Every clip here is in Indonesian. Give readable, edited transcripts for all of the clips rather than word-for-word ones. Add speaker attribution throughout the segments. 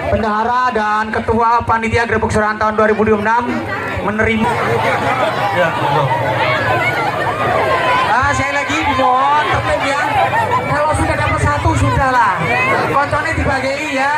Speaker 1: Bendahara dan Ketua Panitia Grebek Surahan tahun 2026 menerima. Ya, saya lagi mohon tertib ya. Kalau sudah dapat satu sudahlah. Konconnya dibagi ya.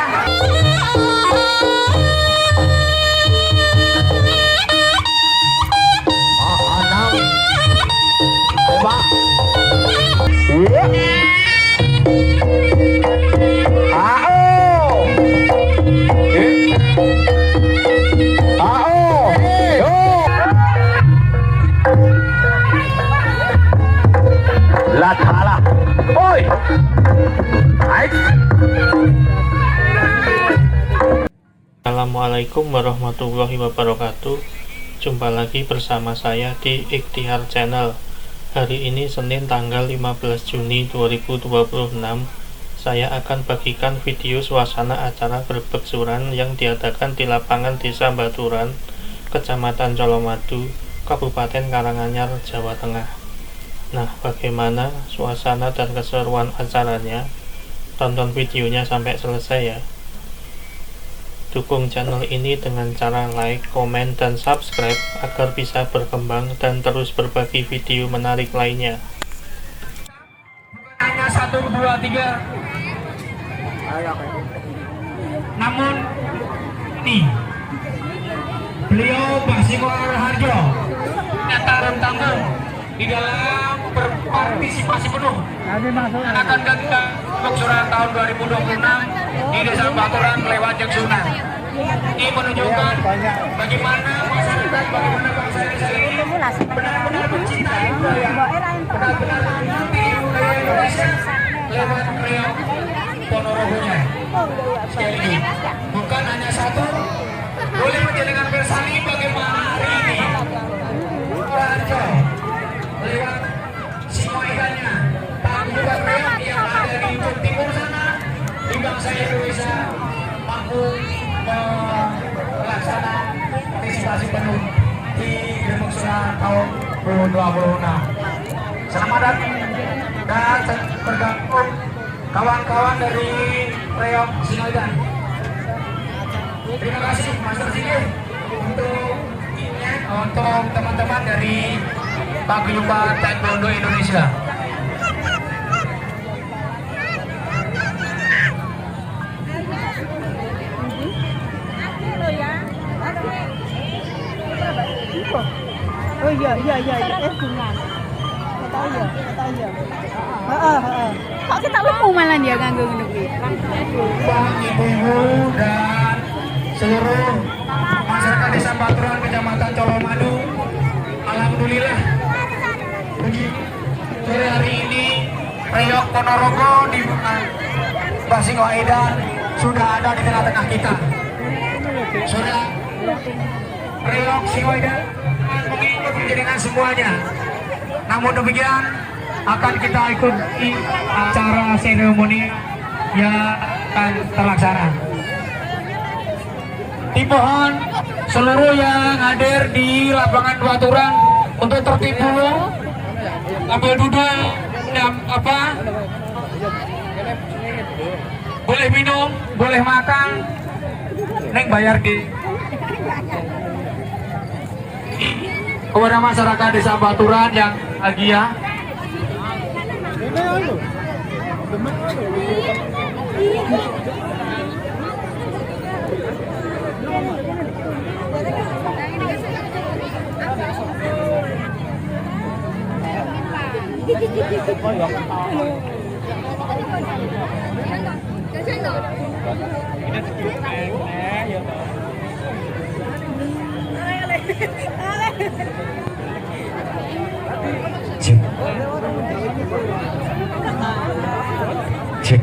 Speaker 2: Assalamualaikum warahmatullahi wabarakatuh. Jumpa lagi bersama saya di Ikhtiar Channel. Hari ini Senin tanggal 15 Juni 2026. Saya akan bagikan video suasana acara Grebek Surahan yang diadakan di lapangan Desa Baturan, Kecamatan Colomadu, Kabupaten Karanganyar, Jawa Tengah. Nah, bagaimana suasana dan keseruan acaranya? Tonton videonya sampai selesai ya. Dukung channel ini dengan cara like, komen, dan subscribe agar bisa berkembang dan terus berbagi video menarik lainnya.
Speaker 1: Hanya 1, 2, 3. Namun ini beliau Pak Siko Harjo nyata dan tanggung di dalam berpartisipasi penuh akan kita Grebek Surahan tahun 2026 di Desa Baturan lewat Jeksuna. Ini menunjukkan bagaimana masyarakat, bagaimana bangsa ini benar-benar mencintai budaya, benar-benar mencintai budaya Indonesia lewat reog Ponorogonya. Sekali lagi, bukan hanya satu, boleh menjadikan bersani bagaimana hari ini Harjo lewat Singoidannya, tapi juga reog yang ada di ujung timur sana di bangsa Indonesia mampu melaksanakan partisipasi penuh di Grebek Surahan tahun 2026. Selamat datang dan bergabung kawan-kawan dari reog Singoidan. Terima kasih Master Sigit untuk teman-teman dari Paguyuban Taekwondo Indonesia.
Speaker 3: Oh iya bunga. Tahu ya. Kok kita lupa malah dia nganggo ngono kuwi.
Speaker 1: Ibu-ibu dan seluruh masyarakat Desa Baturan, Kecamatan Colomadu, alhamdulillah sore hari ini reog Ponorogo di Mbah Singoidan sudah ada di tengah-tengah kita. Sudah reog Singoidan mengikuti dengan semuanya. Namun demikian akan kita ikuti acara seremoni yang akan terlaksana. Dimohon seluruh yang hadir di lapangan Baturan untuk tertib dulu, ambil duduk, boleh minum, boleh makan, neng bayar di. Kepada masyarakat Desa Baturan yang bahagia, cek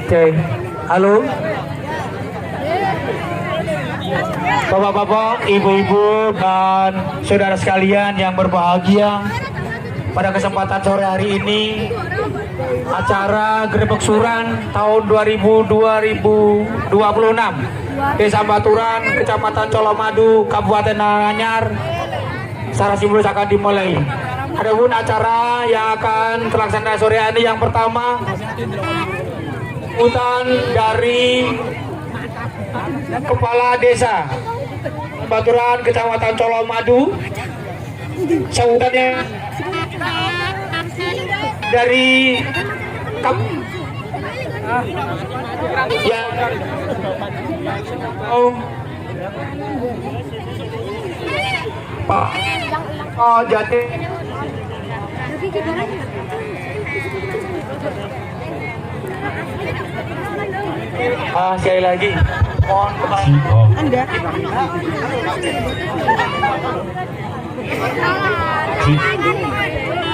Speaker 1: Cek. Halo. Bapak-bapak, ibu-ibu, dan saudara sekalian yang berbahagia, pada kesempatan sore hari ini acara Grebek Suran tahun 2026 Desa Baturan, Kecamatan Colomadu, Kabupaten Anyer secara simbolis akan dimulai. Adapun acara yang akan terlaksana sore ini yang pertama sambutan dari Kepala Desa Baturan, Kecamatan Colomadu. Sambutannya dari ya Pak Jati sekali lagi mohon Anda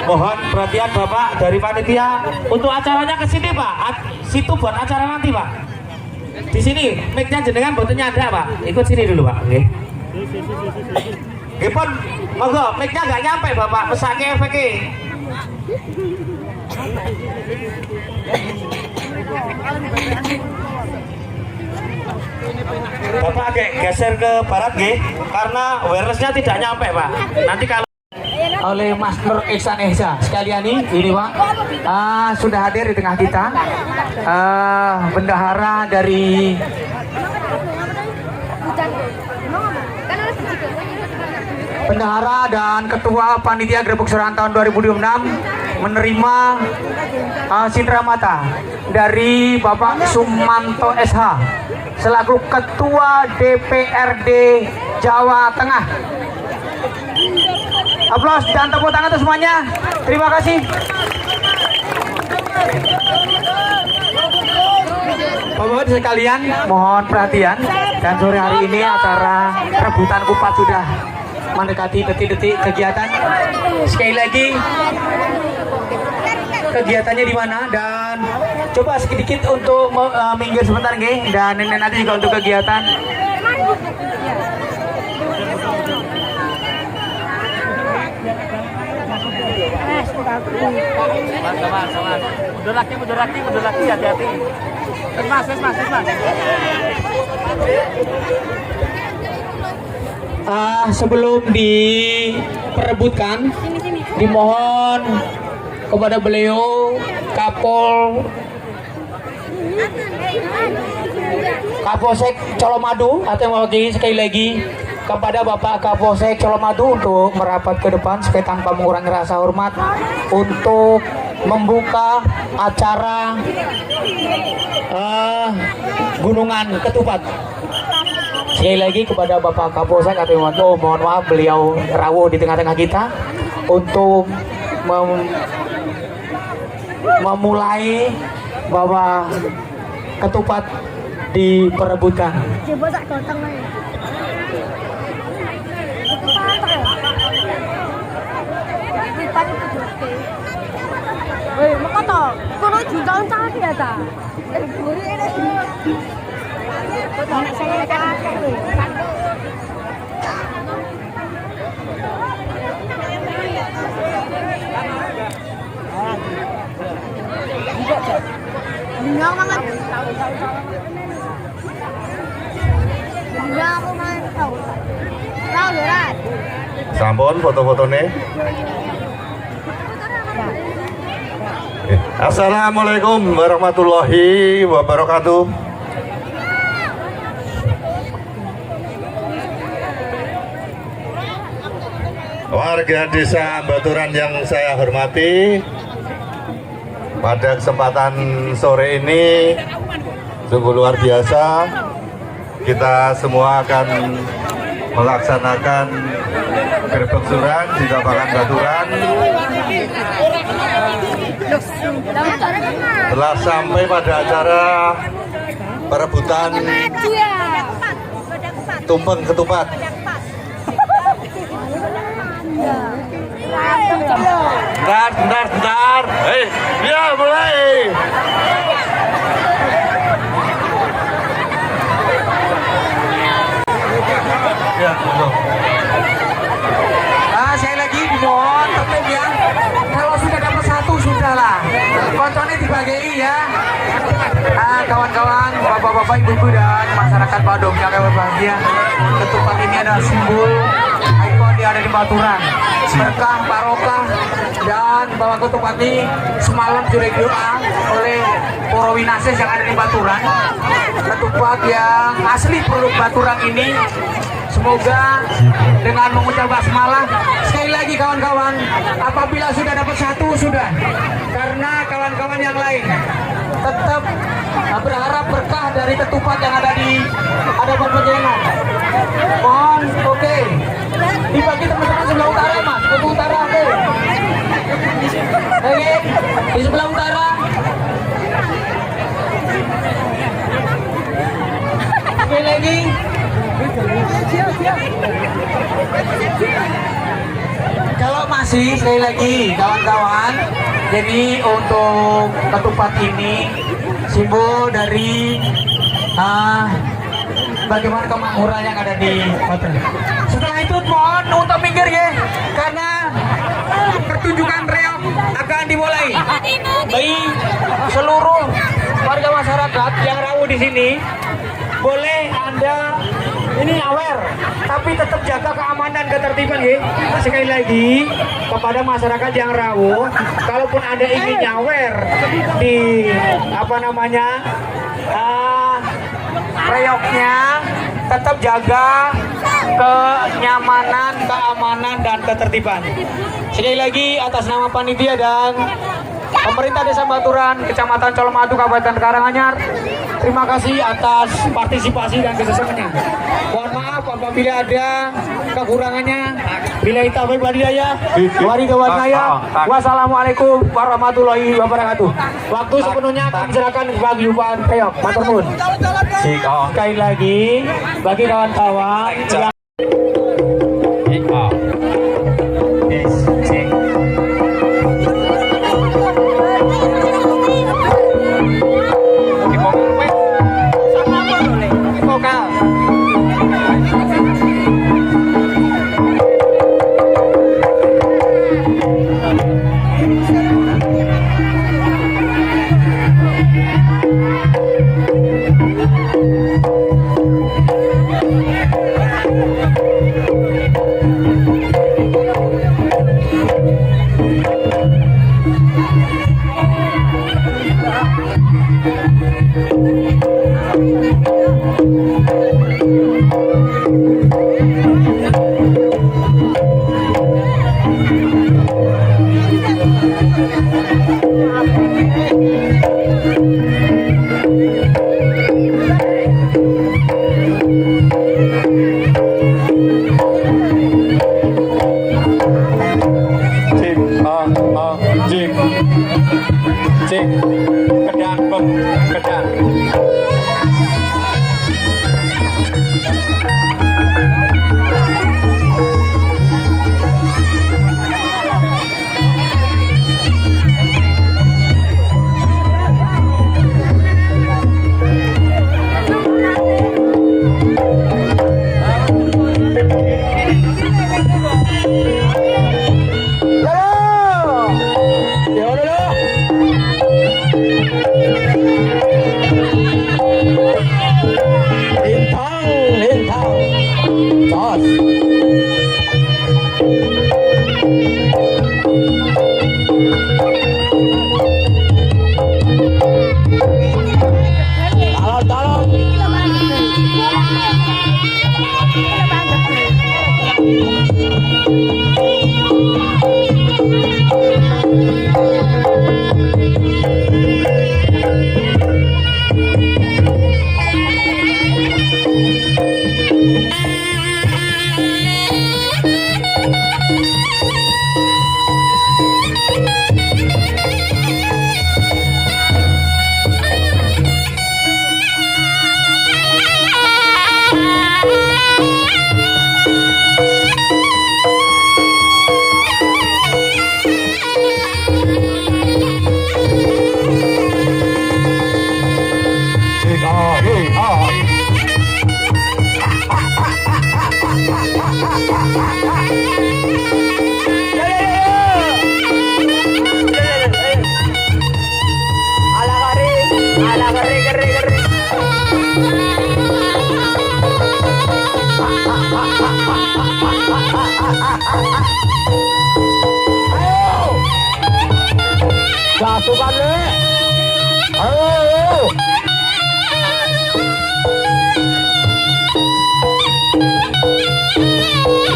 Speaker 1: mohon perhatian Bapak dari panitia untuk acaranya ke sini Pak. Situ buat acara nanti Pak. Di sini mic-nya jenengan botolnya ada Pak. Ikut sini dulu Pak. Oke. Gipun, monggo mic-nya nggak nyampe Bapak. Pesake efeknya. Bapak agak geser ke barat nggih, karena wirelessnya tidak nyampe Pak. Nanti kalau oleh Mas Nur Ihsan Esa sekalian ini Pak sudah hadir di tengah kita bendahara dari bendahara dan ketua panitia Grebek Suran tahun 2026 menerima cindera mata dari Bapak Sumanto SH selaku ketua DPRD Jawa Tengah. Aplaus dan tepuk tangan untuk semuanya. Terima kasih. Bapak-bapak sekalian, mohon perhatian. Dan sore hari ini acara rebutan kupat sudah mendekati detik-detik kegiatan. Sekali lagi, kegiatannya di mana dan coba sedikit untuk minggir sebentar nggih, dan ini nanti juga untuk kegiatan. Mundur lagi, hati-hati. Mas. Sebelum diperebutkan, dimohon kepada beliau Kapolsek Colomadu atau mewakili sekali lagi kepada Bapak Kapolsek Colomadu untuk merapat ke depan supaya tanpa mengurangi rasa hormat untuk membuka acara Gunungan Ketupat. Sekali lagi kepada Bapak Kapolsek atau mohon maaf beliau rawuh di tengah-tengah kita untuk memulai bahwa ketupat diperebutkan.
Speaker 3: Woi, makata, kono jutaan cari ya ta. Guri ini. Anak saya kan. Enggak banget. Enggak aku mantau. Tahu berat.
Speaker 4: Sampun foto-fotone. Assalamualaikum warahmatullahi wabarakatuh. Warga Desa Baturan yang saya hormati, pada kesempatan sore ini sungguh luar biasa. Kita semua akan melaksanakan Grebek Suran di Kabupaten Baturan. Telah sampai pada acara perebutan tumpeng ketupat. Bentar. Hei, ya mulai.
Speaker 1: kawan-kawan, bapak-bapak, ibu-ibu dan masyarakat Badung yang berbahagia, ketupat ini adalah simbol ikon yang ada di Baturan. Berkah, barokah, dan Bapak Ketupat ini semalam sudah doa oleh para winasis yang ada di Baturan. Ketupat yang asli produk Baturan ini, semoga dengan mengucap basmalah sekali lagi kawan-kawan, apabila sudah dapat satu sudah, karena kawan-kawan yang lain tetap berharap berkah dari ketupat yang ada di hadapan penjenengan. Mohon oke. Dibagi teman-teman sebelah utara mas, ke utara oke. Oke, di sebelah utara. Oke lagi. Kalau masih sekali lagi kawan-kawan, jadi untuk ketupat ini simbol dari bagaimana kemakmuran yang ada di Baturan. Setelah itu mohon untuk minggir ya, karena pertunjukan reog akan dimulai. Bagi seluruh warga masyarakat yang rawuh di sini, boleh Anda ini aware, tapi tetap jaga keamanan ketertiban ya. Sekali lagi kepada masyarakat yang rawuh, kalaupun Anda ingin nyawer di apa namanya reoknya, tetap jaga kenyamanan, keamanan dan ketertiban. Sekali lagi atas nama panitia dan pemerintah Desa Baturan, Kecamatan Colomadu, Kabupaten Karanganyar, terima kasih atas partisipasi dan kesesamannya. Mohon maaf apabila ada kekurangannya. Bila taufiq wal hidayah, wari kawanaya. Wassalamualaikum warahmatullahi wabarakatuh. Waktu sepenuhnya kami serahkan bagi Yupan Reog. Matur nuwun. Sekali lagi bagi kawan-kawan yang ala kari pasukan le. Ayo.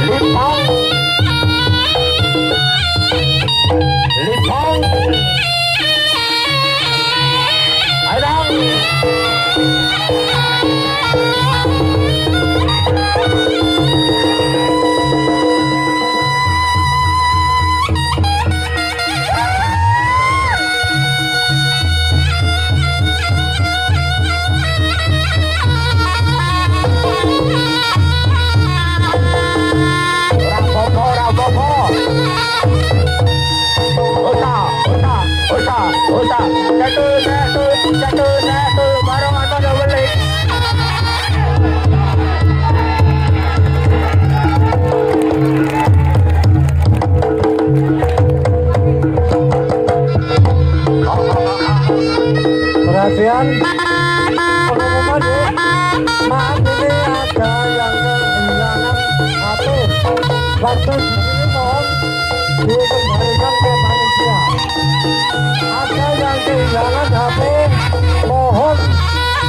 Speaker 1: Lipong. Lipong. Ayo dong. Satu, barengan pada beli. Perhatian, pengumuman ya. Maaf ini ada yang kehilangan HP. Waktu di sini mohon dikembalikan ke panitia. Ada yang kehilangan HP, mohon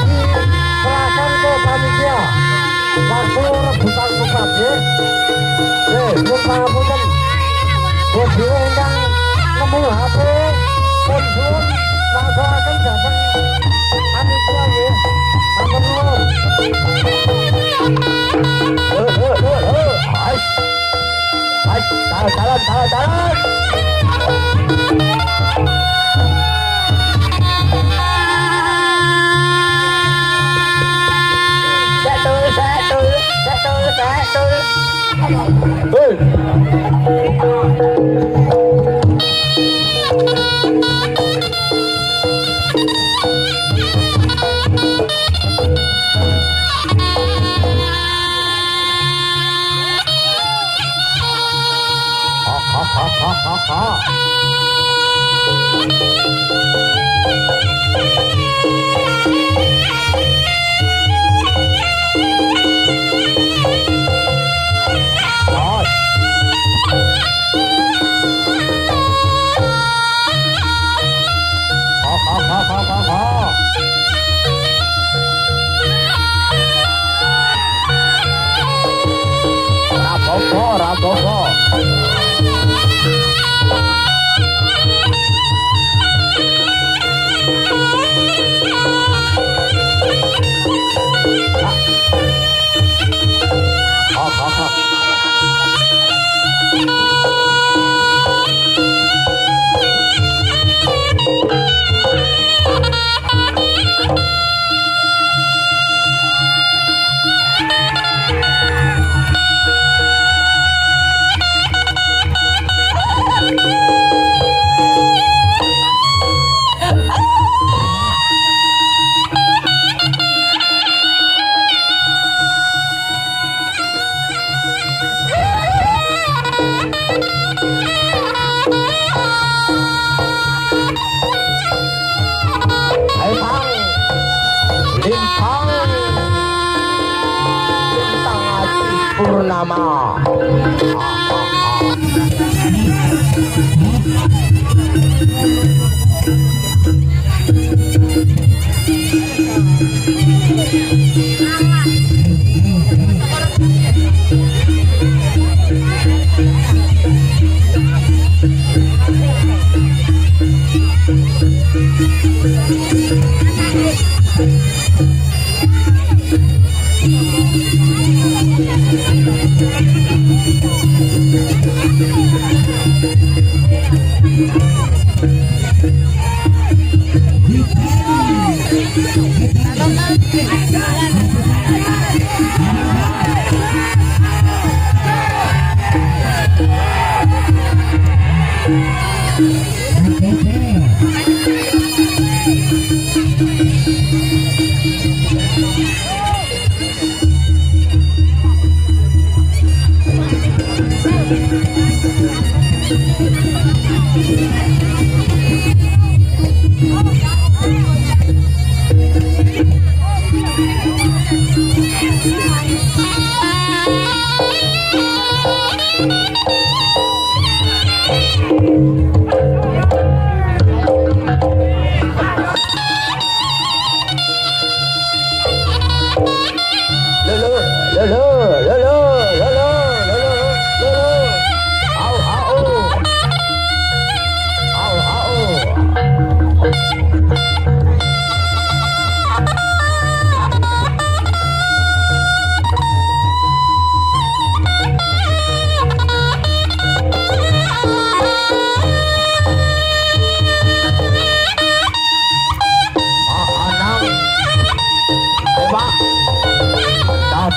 Speaker 1: diserahkan ke panitia. Waktu rebutan bukat ya. Belum pangapunten. Buat dhewe ingkang nemu HP, pun langsung akan datang panitia ya. Matur nuwun. Hai, jalan. Rapopo. Purnama.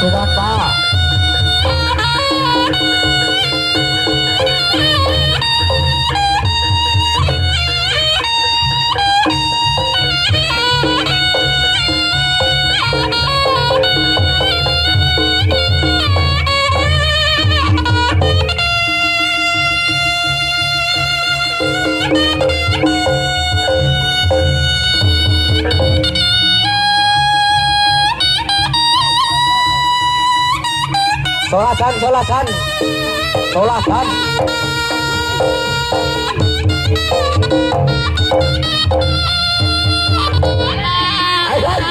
Speaker 1: Tuhan Pak. Solasan, solasan, solasan. Ayo, balik.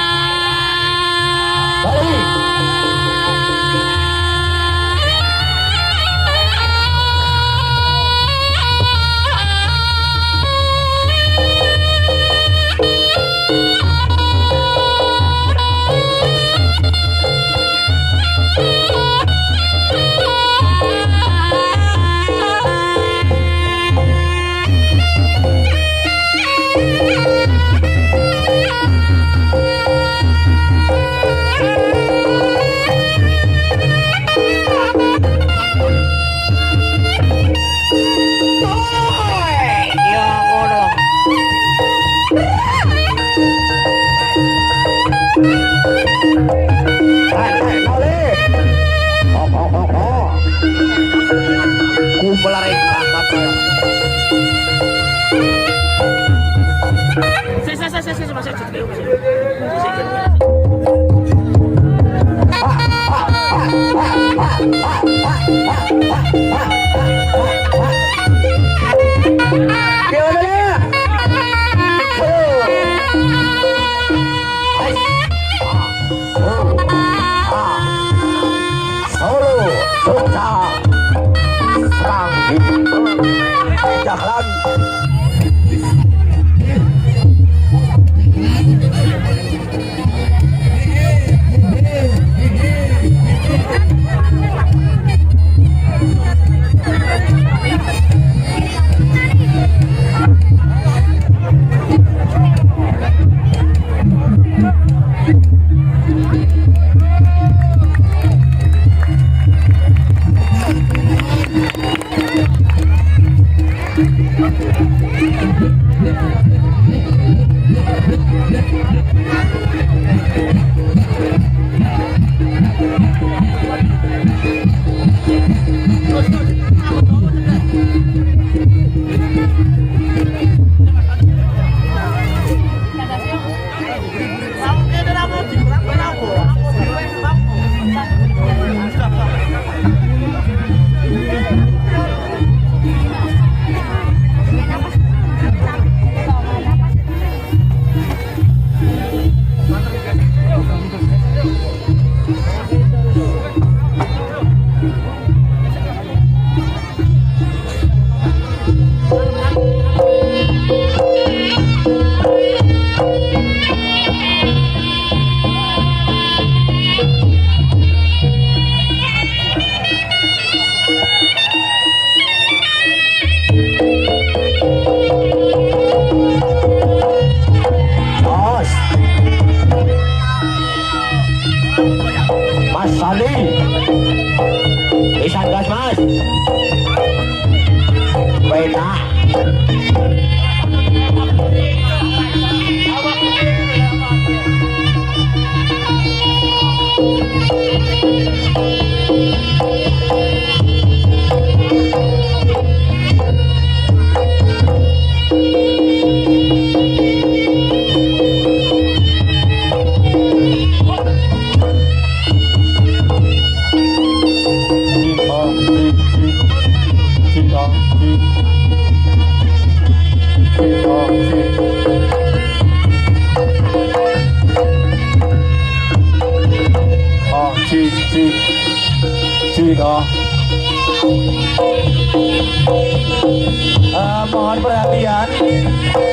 Speaker 1: Mohon perhatian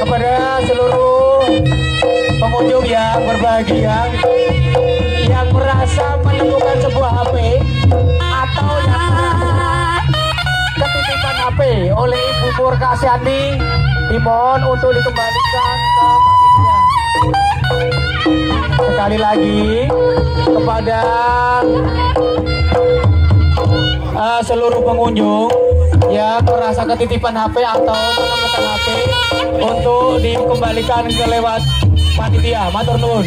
Speaker 1: kepada seluruh pengunjung yang berbahagia yang merasa menemukan sebuah HP atau yang ketitipan HP oleh Ibu Murkasyani, dimohon untuk dikembalikan ke panitia. sekali lagi kepada seluruh pengunjung yang merasa ketitipan HP atau menemukan HP untuk dikembalikan ke lewat panitia. Matur nuwun.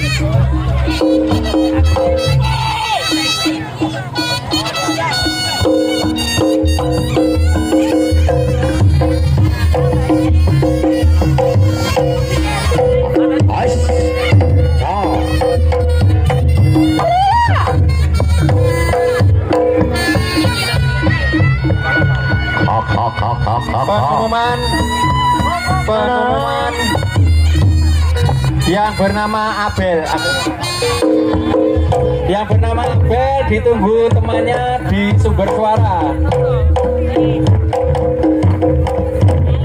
Speaker 1: Pengumuman yang bernama Abel ditunggu temannya di sumber suara.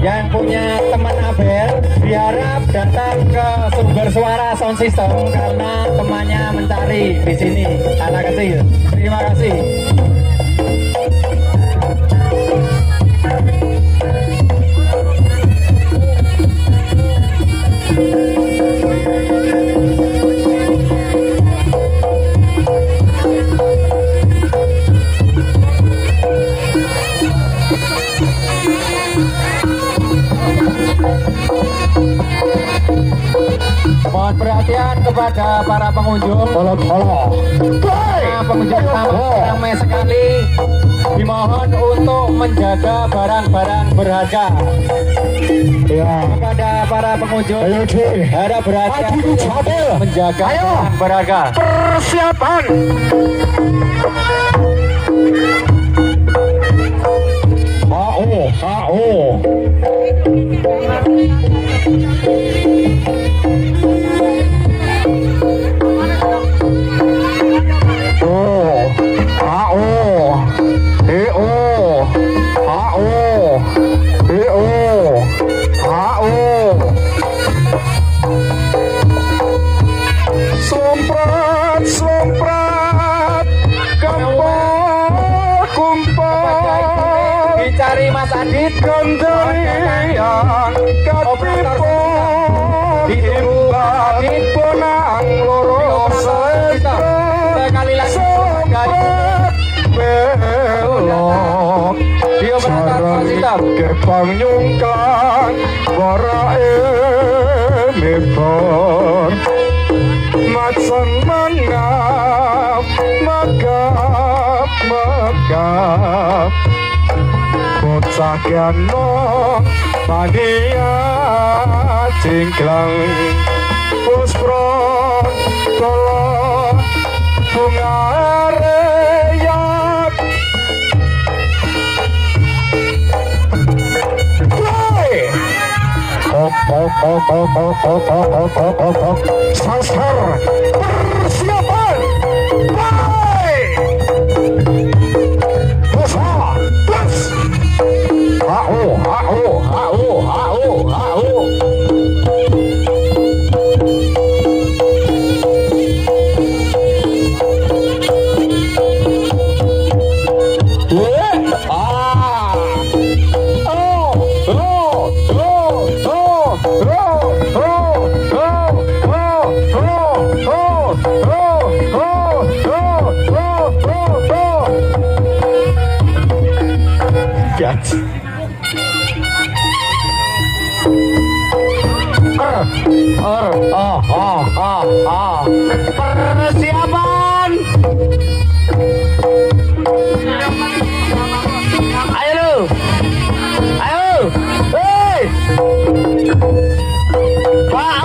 Speaker 1: Yang punya teman Abel diharap datang ke sumber suara sound system karena temannya mencari di sini. Anak kecil, terima kasih. Mohon perhatian kepada para pengunjung. Pengunjung ramai sekali. Dimohon untuk menjaga barang-barang berharga. Kepada para pengunjung, harap berhati-hati menjaga barang berharga.
Speaker 5: Persiapan. Somprat, kumpul,
Speaker 1: Dicari Mas Adit,
Speaker 5: genderian, katipu, diimbat, ponang loro
Speaker 1: sekali lagi
Speaker 5: belok,
Speaker 1: Dia
Speaker 5: sarang kepang nyungkang, warae mebor, macan mangap, megap, bocah kiano, mania cingklang, puspron, kolon, bunga reyat. Sasar persiapan. Baik. Bosa, bos. Persiapan. Ayo lu. Ayo. Hei. Pak.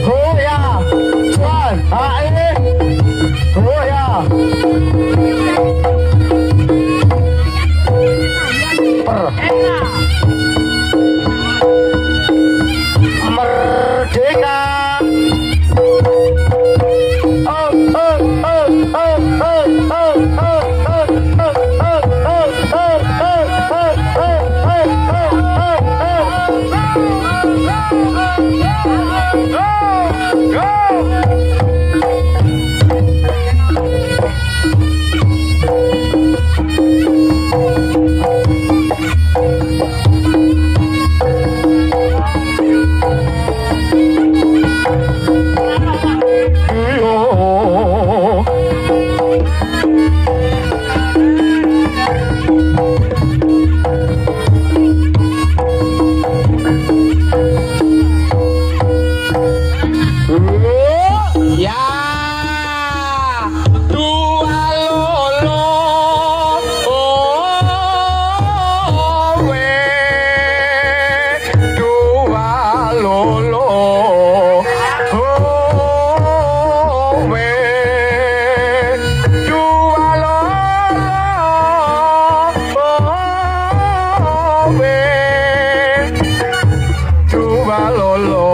Speaker 5: Goya. Tuan. Ini. Goya. Merdeka. Oh. Ya, dua lolo, oh we, dua lolo, oh we, dua lolo, oh we, dua lolo.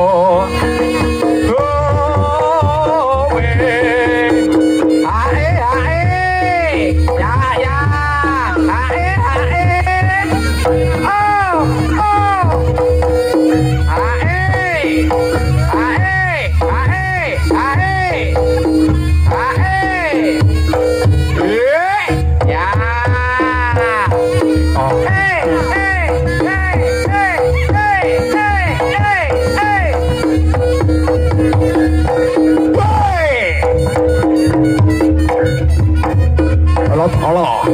Speaker 5: Allah,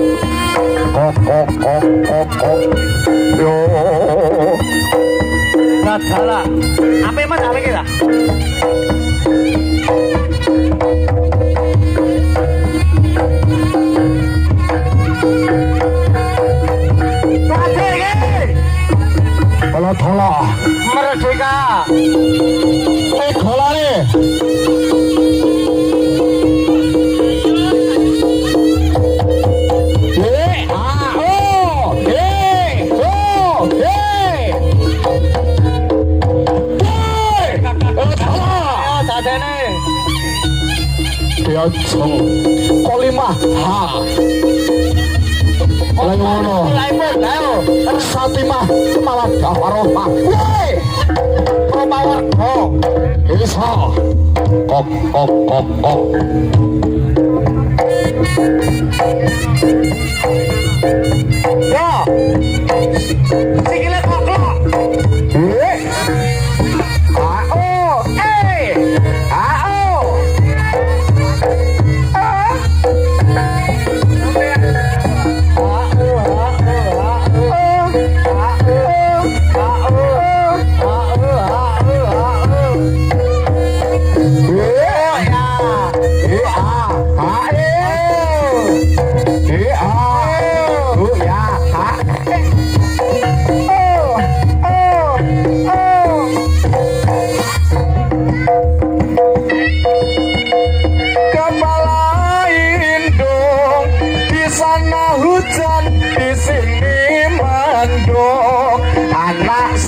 Speaker 5: kok, yo.
Speaker 1: Salah. Apa mas? Apa kita?
Speaker 5: Kalau thola,
Speaker 1: Merdeka.
Speaker 5: thola nih. Dia cong kolimah ha lengono satimah malah dawarohmah woi promawarga isa kok ya sikile kok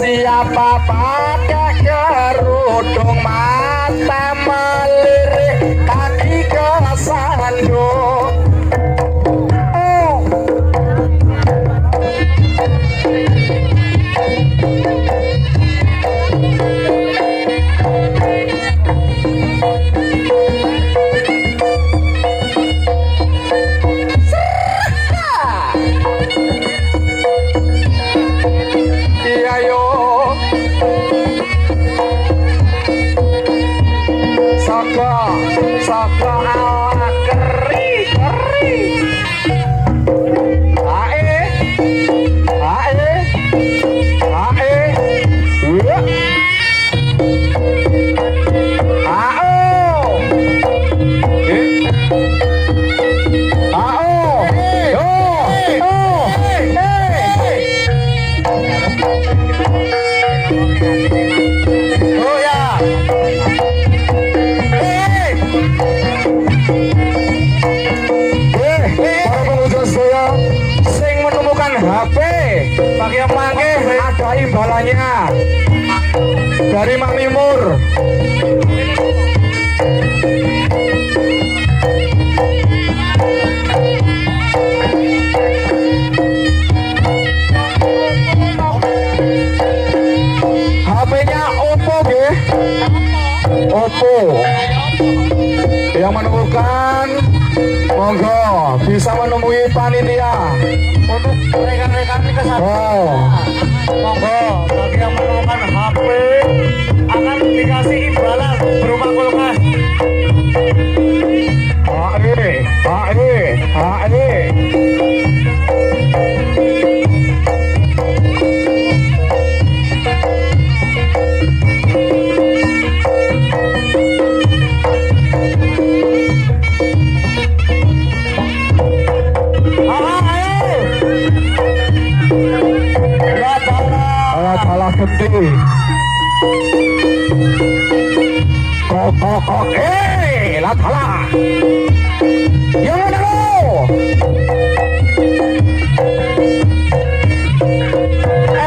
Speaker 5: siapa pakai kerudung mata melirik kaki kesandung ada imbalannya dari Mak Mimur. HP-nya Oppo nggih. Oppo. Yang menemukan monggo bisa menemui panitia untuk rekan-rekan kesehatan. Monggo bagi yang menemukan HP akan dikasih imbalan berupa kulkas. gede. Kok, latala. Yang mana lo?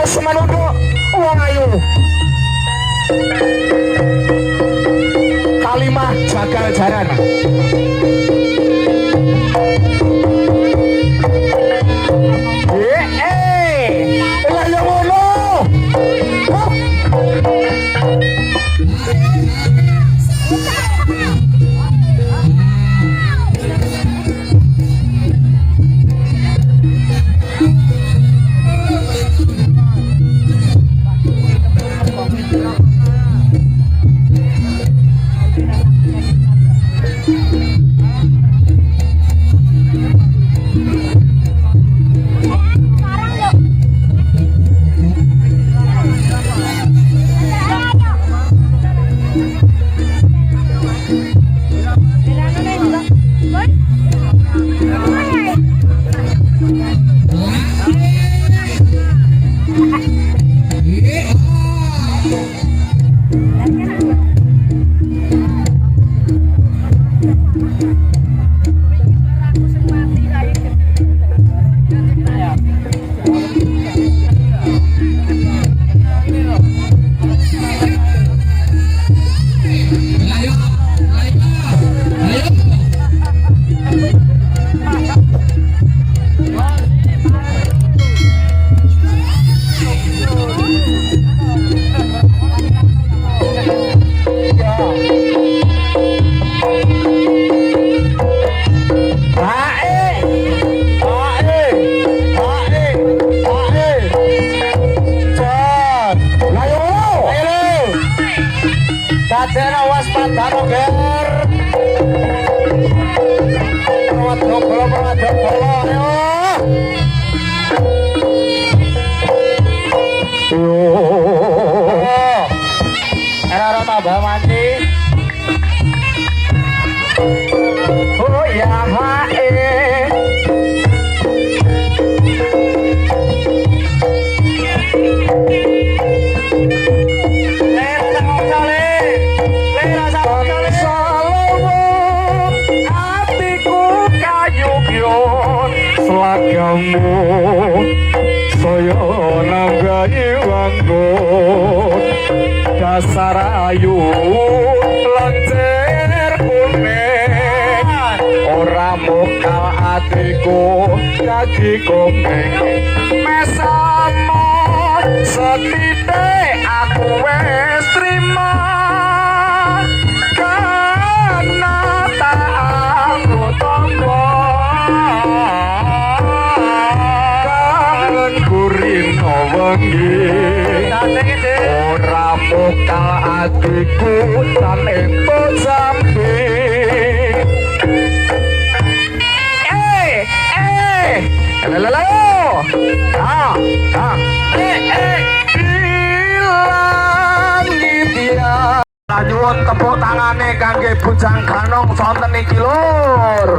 Speaker 5: Semanudo, uang ayu. Kalimah jagal jaran. Lah yang ngono. Kadena waspada ger. Perawat dokolo ayo. Era tambah mati. Oh ya hae. Selagamu saya nanggayi wanggut dasar ayu lancer kuning ora mokal atiku kaki komeng mesamo setitik aku wis trima karena tak aku tombo Rino wengi ora mokal atiku tan ento sampe lelelo ilangi dia nyuwun tepuk tangane kangge Bujang Ganong sonten iki lur.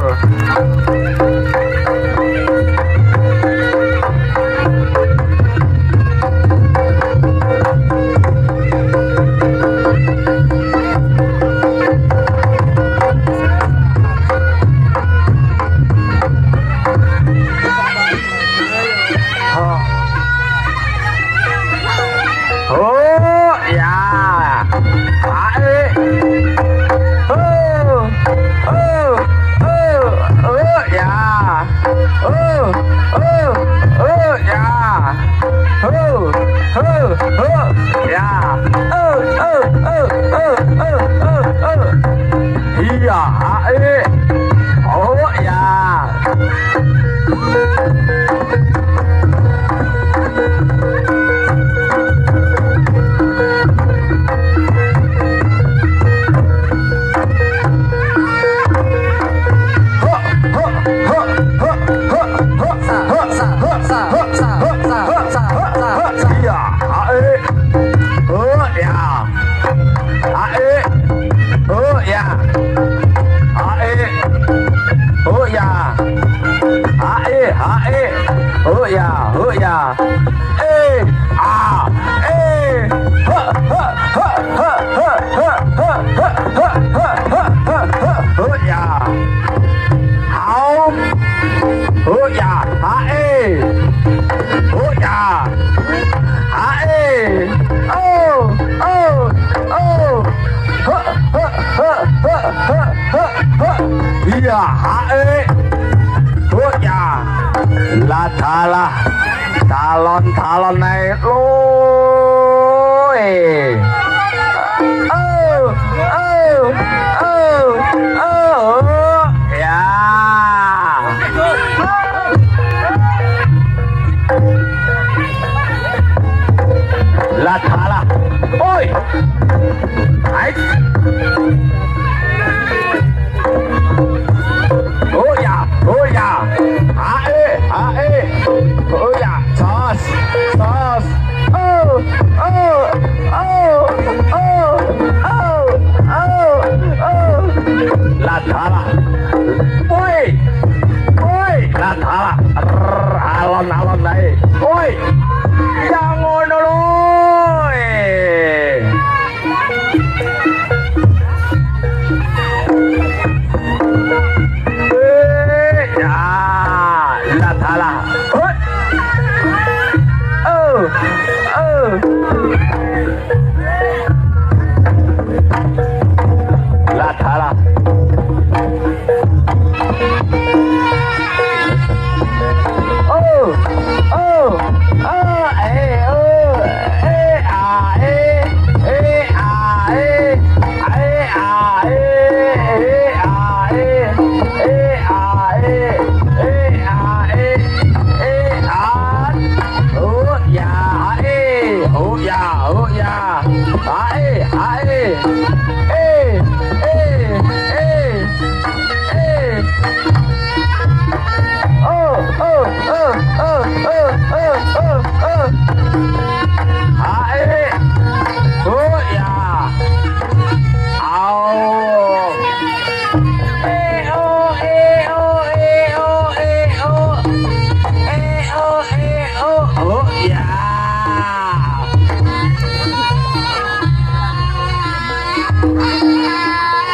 Speaker 5: Hae Oh ya, hae. Oh ya. Hae. Oh, oh, oh. Ha ha ha ha ha ha. Iya, hae. Oh ya. Ladalah calon-calon naik lo. Oh, oh, oh, oh, ya. Ladalah, oi, nice. Oh ya, oh ya, hae, hae, oh ya, sos, sos, oh, oh, oh, oh, oh, oh, oh, Ladalah, woi, woi, Ladalah, alon-alon naik, woi, yang ngono lho.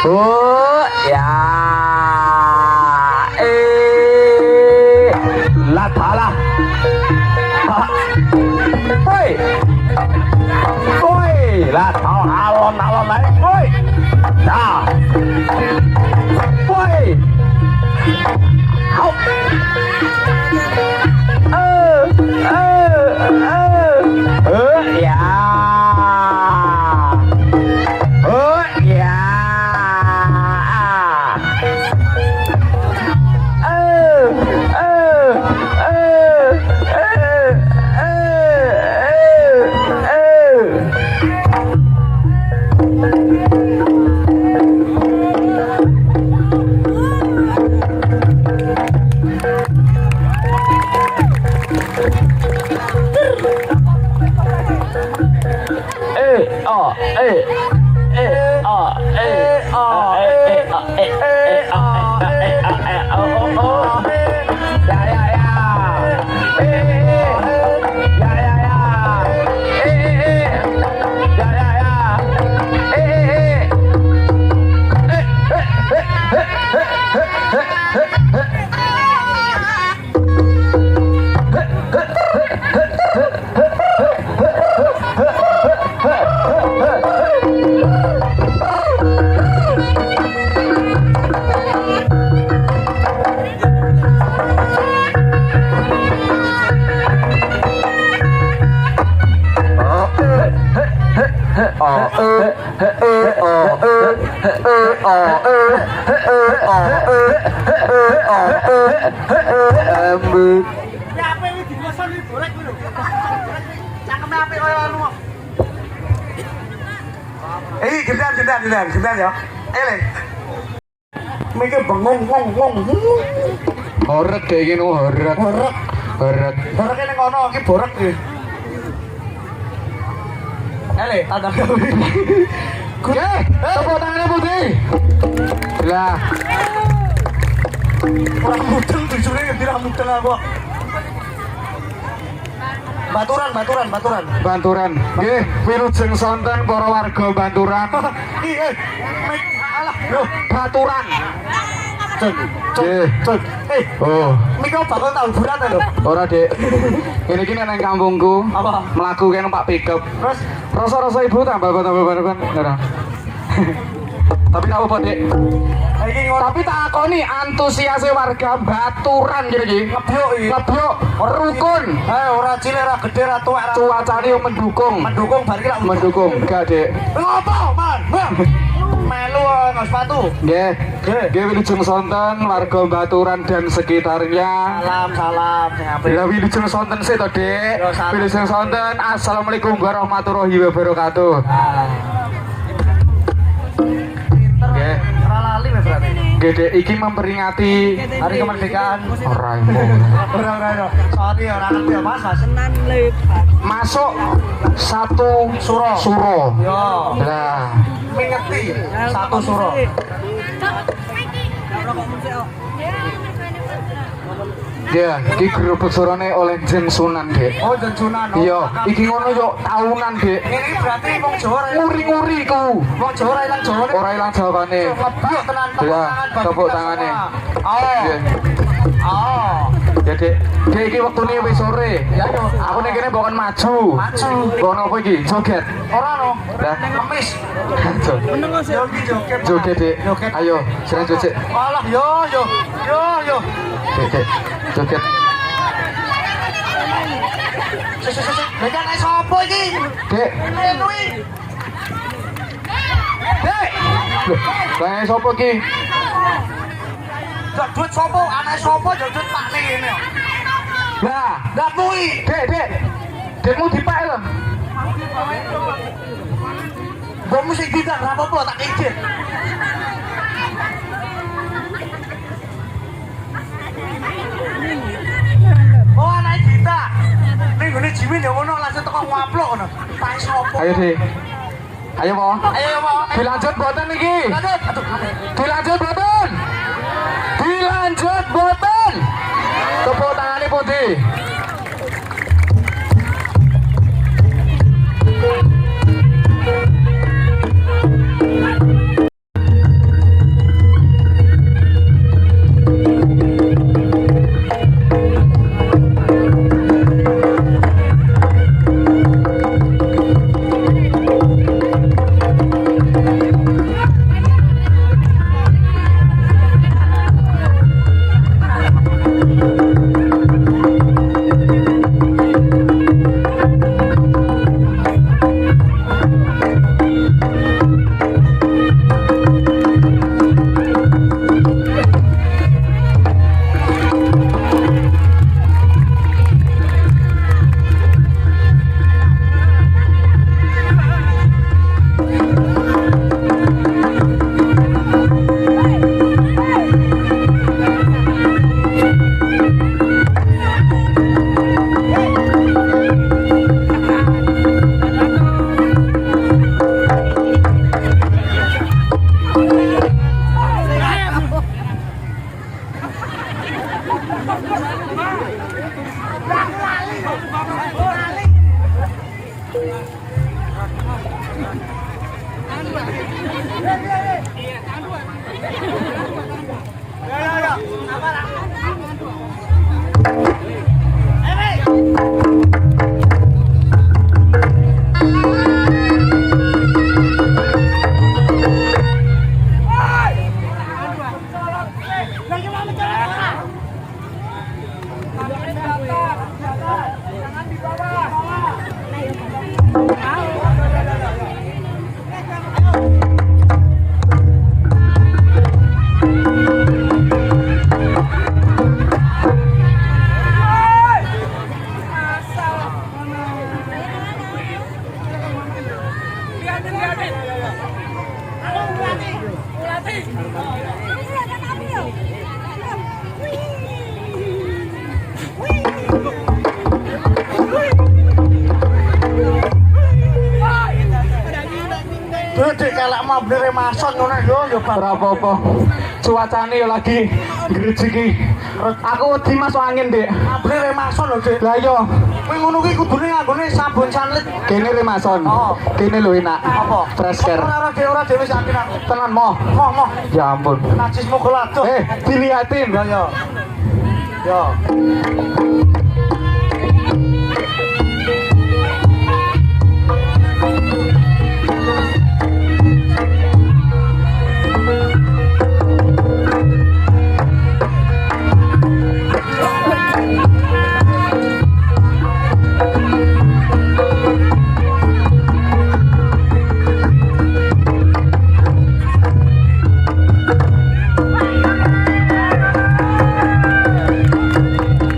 Speaker 5: Oh ya, Ladalah, woi, woi, Ladalah alon-alon naik, woi, dah, woi, hop, ya. Gendan ya. Ele. Mikir bengong ngong. Horek deh iki no horek. Horek ning kono iki borek iki. Ele, ada kowe. Oke, tepuk tangannya putih. Lah. Ora mudeng dijune ngira mudeng aku. Baturan. Nggih, wilujeng sonten para warga Baturan. Alah, lho, Baturan. Cuk.
Speaker 6: Oh,
Speaker 5: Miki bakal tahu berat lho.
Speaker 6: ora Dek. Ini ki nang kampungku.
Speaker 5: Apa?
Speaker 6: Melaku kene Pak pickup.
Speaker 5: Terus
Speaker 6: Rasa-rasa ibu tambah kan. Ora. Tapi tak apa Dek.
Speaker 5: iki ngono
Speaker 6: Tapi tak akoni antusiase warga Baturan kene iki.
Speaker 5: ngebyuk iki.
Speaker 6: Ngebyuk, rukun.
Speaker 5: Ora cilik ora gedhe ora tuwek ora
Speaker 6: Cuacane yo mendukung.
Speaker 5: mendukung bar iki lak
Speaker 6: Mendukung, enggak Dek.
Speaker 5: ngopo, Man? Melu nang sepatu.
Speaker 6: Nggih.
Speaker 5: Nggih.
Speaker 6: Nggih wilujeng sonten warga Baturan dan sekitarnya.
Speaker 5: Salam sing apik.
Speaker 6: Bila wilujeng sonten sih to, Dek.
Speaker 5: Yo, salam.
Speaker 6: Wilujeng sonten. Assalamualaikum warahmatullahi wabarakatuh. Nggih.
Speaker 5: Ora lali wis berarti.
Speaker 6: Nggih, Dek, iki memperingati
Speaker 5: Hari kemerdekaan.
Speaker 6: ora imo.
Speaker 5: Ora. Sorry ora ngerti ya, Mas.
Speaker 6: Masuk satu
Speaker 5: Suro. Yo,
Speaker 6: Lah,
Speaker 5: mingeti satu suro.
Speaker 6: ya, iki gerobak surane oleh Jeng Sunan, Dek.
Speaker 5: Oh, jenjunan.
Speaker 6: Iya, iki ngono yo taunan, Dek.
Speaker 5: Ini berarti wong Jawa ora
Speaker 6: Nguri-nguri ku.
Speaker 5: wong Jawa ora ilang Jawa.
Speaker 6: Ora ilang jawabannya.
Speaker 5: Ngebyuk tenan
Speaker 6: Ya,
Speaker 5: bagi
Speaker 6: tepuk
Speaker 5: kita
Speaker 6: tangannya.
Speaker 5: semua.
Speaker 6: Nggih.
Speaker 5: Oh.
Speaker 6: Ya, Dek. Dek iki wektune wis sore.
Speaker 5: Ya, yo.
Speaker 6: Aku ning kene mbok maju.
Speaker 5: Maju.
Speaker 6: Mbok apa iki? Joget.
Speaker 5: Ora no.
Speaker 6: Lah,
Speaker 5: Kemis.
Speaker 6: joget.
Speaker 5: Yo iki joget.
Speaker 6: Joget, Dek.
Speaker 5: Joget.
Speaker 6: Ayo, sering joget.
Speaker 5: Alah, yo.
Speaker 6: Dek, Dek. Joget.
Speaker 5: Lha nek sapa iki?
Speaker 6: Dek.
Speaker 5: Melu iki. Dek,
Speaker 6: Loh, lah sapa iki?
Speaker 5: duit sapa? Anak sapa duit Pak ning ngene.
Speaker 6: Lah,
Speaker 5: Lah kuwi.
Speaker 6: Dek. Dekmu dipak lho.
Speaker 5: Bomu sing tidak apa-apa tak izin. Oh, anak kita. Ning ngene Jimin ya ngono langsung teko ngaplok ngono. Tak sapa?
Speaker 6: Ayo, Dek. Ayo, Mo.
Speaker 5: Ayo, Pak.
Speaker 6: Dilanjut boten iki.
Speaker 5: Lanjut. Aduh.
Speaker 6: Dilanjut boten. Dilanjut boten. Tepuk tangane pundi?
Speaker 5: Dik kelek mau bener mason ngono yo Bang.
Speaker 6: Ora apa-apa. Cuacane yo lagi grejeki. Aku wedi masuk angin, Dik.
Speaker 5: Bener mason lho Dik.
Speaker 6: Lah yo,
Speaker 5: Kowe ngono kuwi kudune nganggone sabun sanlit.
Speaker 6: kene remason.
Speaker 5: Oh.
Speaker 6: Kene lho enak.
Speaker 5: Apa?
Speaker 6: Fresh care.
Speaker 5: Ora dhewe sakin aku.
Speaker 6: Tenan moh.
Speaker 5: Moh.
Speaker 6: Ya ampun.
Speaker 5: Najismu goladoh.
Speaker 6: Diliatin.
Speaker 5: Ya yo. Yo.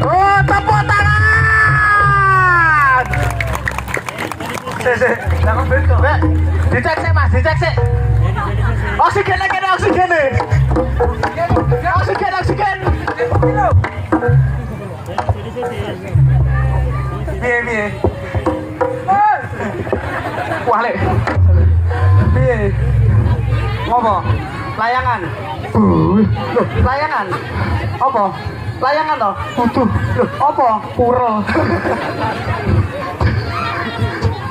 Speaker 5: Oh, tepuk tangan. Sik. Jangan bentuk, Mbak. Dicek sik, Mas, dicek sik. Oksigen kene oksigen. Oksigen. Piye?
Speaker 6: Wale.
Speaker 5: Piye? Ngopo? Layangan. Loh, layangan. Apa? Layangan toh?
Speaker 6: Waduh,
Speaker 5: Loh, apa?
Speaker 6: pura.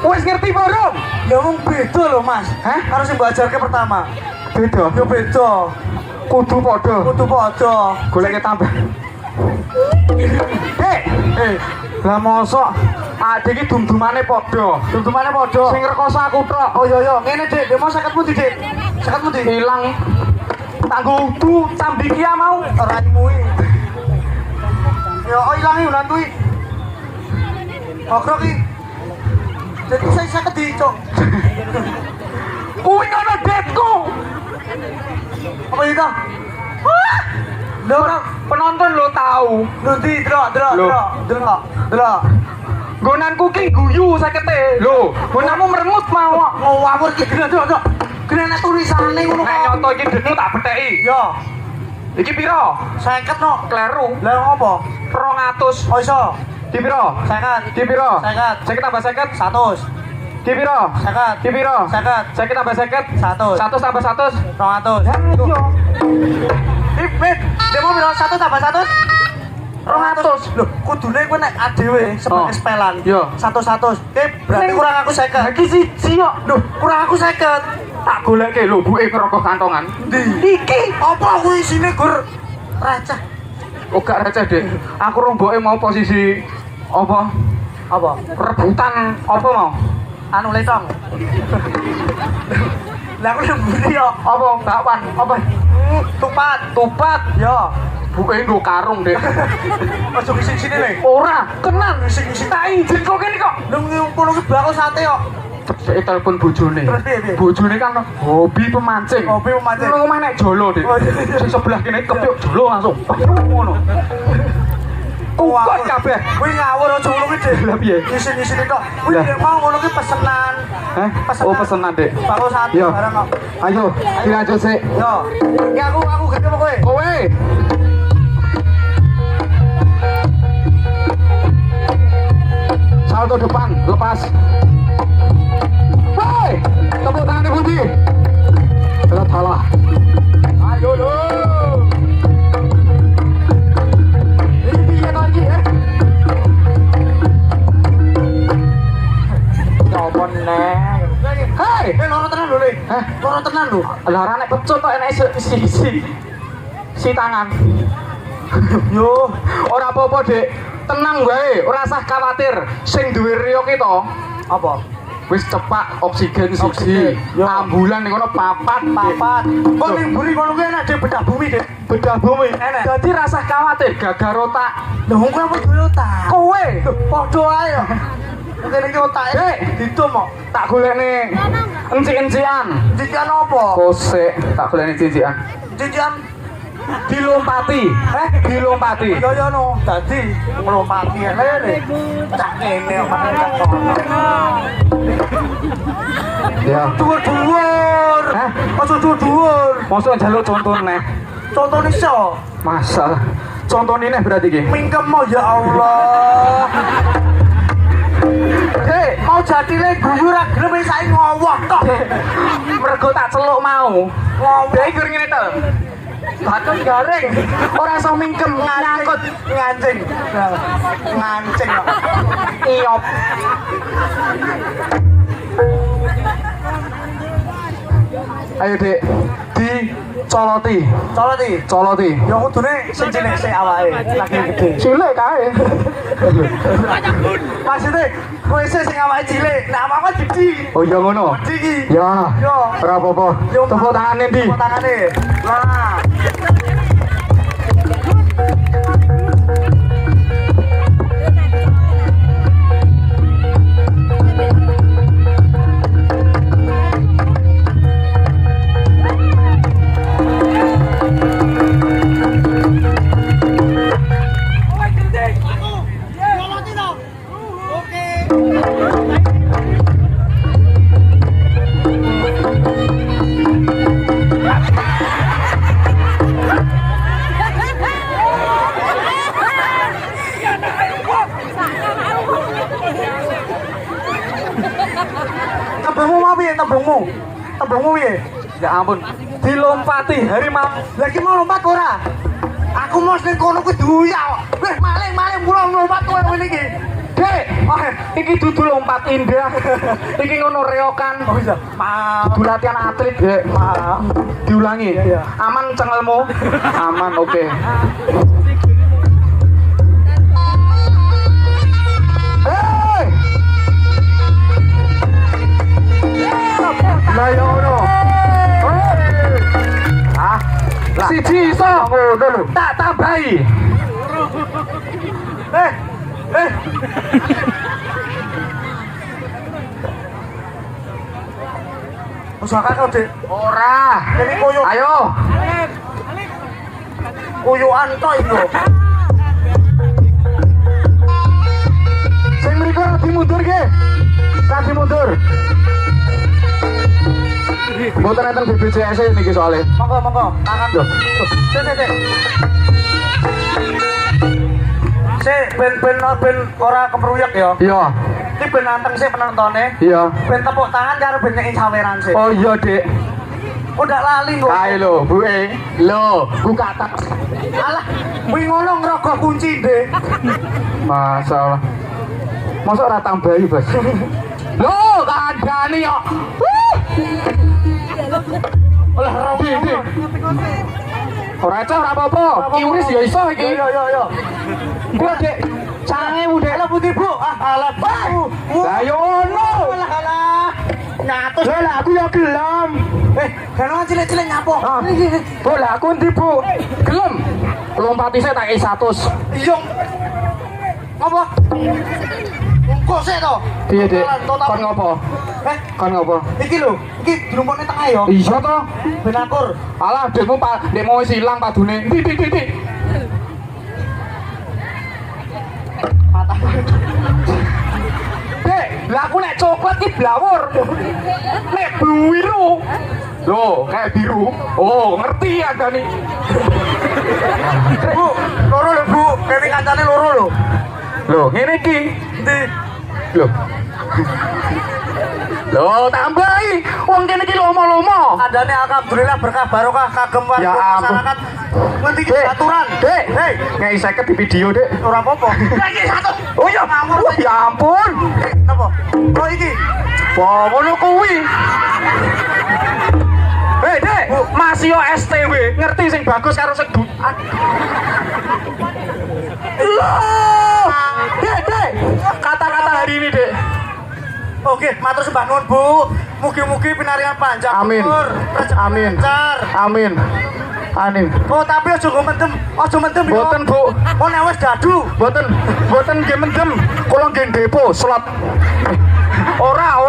Speaker 5: Wes ngerti borong? Ya wong beda lho, Mas.
Speaker 6: Hah?
Speaker 5: Harus mbok ajarke pertama.
Speaker 6: Beda.
Speaker 5: Ya beda.
Speaker 6: Kudu padha.
Speaker 5: Kudu padha.
Speaker 6: Goleke tambah. Lah mosok ade iki dum-dumane padha.
Speaker 5: Dum-dumane padha.
Speaker 6: Sing rekoso aku tok.
Speaker 5: Oh iya. Ngene, Dik. Demo 50 pundi, Dik? 50 pundi?
Speaker 6: Ilang tanggo udu cambikia mau.
Speaker 5: Raimu iki. Ya, ilang iki ulan kuwi. Okrok iki. Jadi saya 50 di, Cok.
Speaker 6: Kuwi ngono detku.
Speaker 5: Apa itu? Lho,
Speaker 6: Penonton lo tahu.
Speaker 5: lho ndi, delok.
Speaker 6: Gonanku ki guyu sakete. Lho, gonanmu merengut mau.
Speaker 5: Ngawur iki gene, Cok. Gene nek tulisane ngono
Speaker 6: Nek
Speaker 5: kok.
Speaker 6: nyoto iki dekmu tak betheki.
Speaker 5: Ya,
Speaker 6: Iki piro?
Speaker 5: 50 no.
Speaker 6: Kleru.
Speaker 5: Lah ngopo?
Speaker 6: 200.
Speaker 5: Oh iso.
Speaker 6: Di piro?
Speaker 5: 50.
Speaker 6: Di piro?
Speaker 5: 50.
Speaker 6: 50 tambah 50.
Speaker 5: 100.
Speaker 6: Di piro?
Speaker 5: 50.
Speaker 6: Di piro?
Speaker 5: 50.
Speaker 6: 50 tambah 50.
Speaker 5: 100.
Speaker 6: 100 tambah 100.
Speaker 5: 200.
Speaker 6: Ayo.
Speaker 5: Ipit, demo piro 1 tambah 100? 200. Loh, kudune kowe nek adewe sebagai
Speaker 6: Oh.
Speaker 5: sepelan.
Speaker 6: Yo.
Speaker 5: 100. Berarti
Speaker 6: Ning-
Speaker 5: kurang aku 50.
Speaker 6: Lagi siji kok.
Speaker 5: Loh, kurang aku 50.
Speaker 6: Tak goleke lho buke ngerokok kantongan.
Speaker 5: Ndi?
Speaker 6: Iki
Speaker 5: Apa kuwi isine gur receh?
Speaker 6: oh gak receh, Dek. Aku romboke mau posisi apa?
Speaker 5: Apa?
Speaker 6: Rebutan apa mau?
Speaker 5: Anu letong. Lah aku yang buri yo.
Speaker 6: Apa? Bakwan. Apa?
Speaker 5: Tupat.
Speaker 6: Tupat.
Speaker 5: Yo.
Speaker 6: Buke nggo karung, Dek.
Speaker 5: Ojo kisik sini le.
Speaker 6: Ora, kenan.
Speaker 5: Kisik.
Speaker 6: Tak izin kok kene kok.
Speaker 5: Lu ngono ki bakal sate yo.
Speaker 6: Saya telepon bojone.
Speaker 5: Terus piye?
Speaker 6: Bojone kan hobi pemancing.
Speaker 5: Hobi pemancing.
Speaker 6: Lu ngomong nek jolo, Dek.
Speaker 5: Oh, iya.
Speaker 6: Sing sebelah kene kepyuk jolo langsung. Ngono. Kukut kabeh.
Speaker 5: Kuwi ngawur aja ngono ki, Dik.
Speaker 6: Lah piye?
Speaker 5: Isi-isi tok. Kuwi
Speaker 6: Lah.
Speaker 5: nek mau ngono ki pesenan.
Speaker 6: Hah? Oh, pesenan, Dek.
Speaker 5: Bakal sate
Speaker 6: Yo.
Speaker 5: barang kok.
Speaker 6: Ayo, dilanjut sik.
Speaker 5: Yo. Iki aku gede apa kowe?
Speaker 6: Kowe. Salto depan, lepas. Hei, tepuk tangan Budi. Salah. Ayo lo. Ini piye lagi ya? Nyopon neng. Hei,
Speaker 5: Loro tenan lho, Le.
Speaker 6: Hah?
Speaker 5: Loro tenan lho.
Speaker 6: lah nek pecut kok enek si tangan.
Speaker 5: Yo.
Speaker 6: Ora apa-apa, Dek. Tenang wae, ora usah khawatir. Sing duwe riyo ki to,
Speaker 5: Apa?
Speaker 6: wis cepak oksigen siji.
Speaker 5: Oksigen, yo.
Speaker 6: Ambulan ning kono papat.
Speaker 5: Oh, ning buri kono kuwi enak Dik bedah bumi, Dik.
Speaker 6: Bedah bumi.
Speaker 5: Enak.
Speaker 6: Dadi ra usah khawatir gagar otak.
Speaker 5: Lho, wong kuwi apa duwe otak?
Speaker 6: Kowe
Speaker 5: Loh, padha ae yo. Mungkin iki otake
Speaker 6: Dik.
Speaker 5: ditum kok.
Speaker 6: tak golekne encik-encikan.
Speaker 5: Cician apa?
Speaker 6: Kosek, tak golekne cincikan.
Speaker 5: Cician
Speaker 6: Dilompati. Dilompati.
Speaker 5: yo no. Dadi nglompati lele. Cak kene kok cak kono.
Speaker 6: Ya.
Speaker 5: Dhuwur-dhuwur.
Speaker 6: Hah?
Speaker 5: Aja dhuwur.
Speaker 6: Mosok njaluk contone.
Speaker 5: Contone iso.
Speaker 6: Masalah. Contone neh berarti iki.
Speaker 5: Mingkem ya Allah.
Speaker 6: Dek,
Speaker 5: mau jadi le guyu ra gelem saiki ngowah tok.
Speaker 6: mergo tak celuk mau. Dek iki ngene to. Batok garing. Ora iso mingkem nyangkut
Speaker 5: Ngancing. Ngancing kok.
Speaker 6: iop. Ayo Dek, dicoloti.
Speaker 5: Coloti. Ya kudune sing cilik sik awake, lagi gede.
Speaker 6: Cilik kae.
Speaker 5: Maksudnya kowe sing awake cilik, nek apa gede.
Speaker 6: Oh iya ngono.
Speaker 5: Gede iki.
Speaker 6: Ya,
Speaker 5: Yo.
Speaker 6: ora apa-apa.
Speaker 5: Yo,
Speaker 6: Tepuk tangane ndi?
Speaker 5: Tepuk tangane. Lah. Tembungmu mau piye tembungmu? Tembungmu piye?
Speaker 6: Ya ampun, dilompati harimau.
Speaker 5: Lagi mau lompat ora? Aku mau ning kono ku duyal. Weh, maling mulo lompat kowe ngene iki.
Speaker 6: Dek, iki dudu lompat indah. Iki ngono reokan.
Speaker 5: Oh iya. Maaf.
Speaker 6: Dudu latihan atlet, Dek.
Speaker 5: Maaf.
Speaker 6: Diulangi.
Speaker 5: Iya.
Speaker 6: Aman cengelmu? Aman, oke. Hei! Lah ya ngono. Ah, siji iso ngono lho. Tak tambahi.
Speaker 5: Eh. Usaha kau dek.
Speaker 6: Ora.
Speaker 5: Ini koyo.
Speaker 6: Ayo.
Speaker 5: Koyoan tok itu.
Speaker 6: Sing mriko radi mundur ge. Radi mundur. Mboten enten BPJS niki soalnya.
Speaker 5: Monggo. Tangan.
Speaker 6: Loh.
Speaker 5: Sik. Sik ben ora kepruyek ya.
Speaker 6: Iya.
Speaker 5: Iki ben anteng sik penontonnya.
Speaker 6: Iya.
Speaker 5: Ben tepuk tangan karo ben nyeki saweran sik.
Speaker 6: Oh iya, Dek.
Speaker 5: Udah lali kok.
Speaker 6: Kae lho, buke. Lho, buka tak.
Speaker 5: Alah, kuwi ngono ngrogok kunci, Dek.
Speaker 6: Masalah. Masa ora tambahi, Bos? Lho, kandhani kok.
Speaker 5: Olah rapi, Dek.
Speaker 6: Ora cah ora apa-apa. Iuris ya iso iki.
Speaker 5: Yo.
Speaker 6: Gua Dek, cangemu Dek.
Speaker 5: Alah putih, Bu. Alah, Bu.
Speaker 6: Lah yo ono.
Speaker 5: Alah. Nyatus.
Speaker 6: Lah aku ya gelem.
Speaker 5: Kan cilik-cilik nyapo.
Speaker 6: Bu, lah aku ndi, Bu? Gelem. Lompati saya tak 100.
Speaker 5: Iya. Apa? Engko sik to.
Speaker 6: Piye, Dek? Kon ngopo? Kon ngopo?
Speaker 5: Iki lho, iki dilumpukne tengah ya.
Speaker 6: Iya to?
Speaker 5: Ben akur.
Speaker 6: Alah, dekmu wis ilang padune. Ndi.
Speaker 5: Patah.
Speaker 6: Dek, lah aku nek coklat ki blawur. Nek biru. Loh, kayak biru. Oh, ngerti ya Dani.
Speaker 5: Bu, loro lho, Bu. Kene kancane loro lho.
Speaker 6: Loh, ngene iki.
Speaker 5: Ndi?
Speaker 6: Loh. Loh, tambahi. Wong kene iki lomo-lomo.
Speaker 5: Adane alhamdulillah berkah barokah kagem warga
Speaker 6: Ya ampun.
Speaker 5: masyarakat. Ngendi iki
Speaker 6: Dek,
Speaker 5: aturan?
Speaker 6: Dek,
Speaker 5: Hei,
Speaker 6: ngei 50 di video, Dek.
Speaker 5: ora apa-apa. Lagi satu.
Speaker 6: Oh iya, oh, ya ampun.
Speaker 5: Napa? Oh iki.
Speaker 6: Wah, ngono kuwi. Hei, Dek, masih yo STW, ngerti sing bagus karo sing Loh, Dek, kata-kata hari ini, Dek.
Speaker 5: Oke, matur sembah nuwun, Bu. Mugi-mugi pinarian panjang.
Speaker 6: Amin.
Speaker 5: umur, rezeki
Speaker 6: Amin.
Speaker 5: lancar.
Speaker 6: Amin. Amin.
Speaker 5: Oh, tapi aja nggo mendem. Aja mendem yo.
Speaker 6: Boten, Bu.
Speaker 5: Oh, nek wis dadu.
Speaker 6: Boten nggih mendem. Kula nggih depo slot. Ora.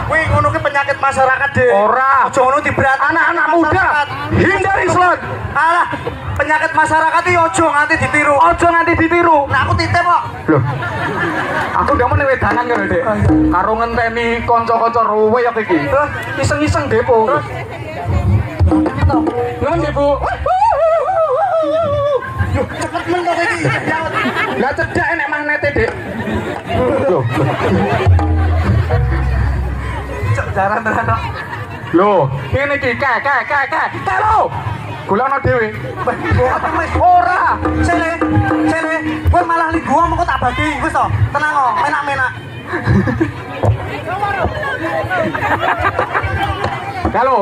Speaker 5: Kuwi ngono ki penyakit masyarakat, Dek.
Speaker 6: Ora.
Speaker 5: Aja ngono diberat.
Speaker 6: Anak-anak muda hindari slot.
Speaker 5: Alah, penyakit masyarakat iki aja nganti ditiru.
Speaker 6: Ojo nanti ditiru.
Speaker 5: Nah, aku titip kok.
Speaker 6: Loh. Aku ndak mau wedanan karo Dek. Karo ngenteni kanca-kanca ruwe ya iki. Iseng-iseng depo. Nuwun nggih, Bu.
Speaker 5: Cepet men kok iki.
Speaker 6: Lah cedak enek magnete, Dek. lho.
Speaker 5: Cok jaran tenan.
Speaker 6: Lho, ngene iki kae lho. Golekno dhewe.
Speaker 5: Ora, sele. Kowe malah li gua mengko tak bagi wis to. Tenang kok, menak-menak.
Speaker 6: Kalo.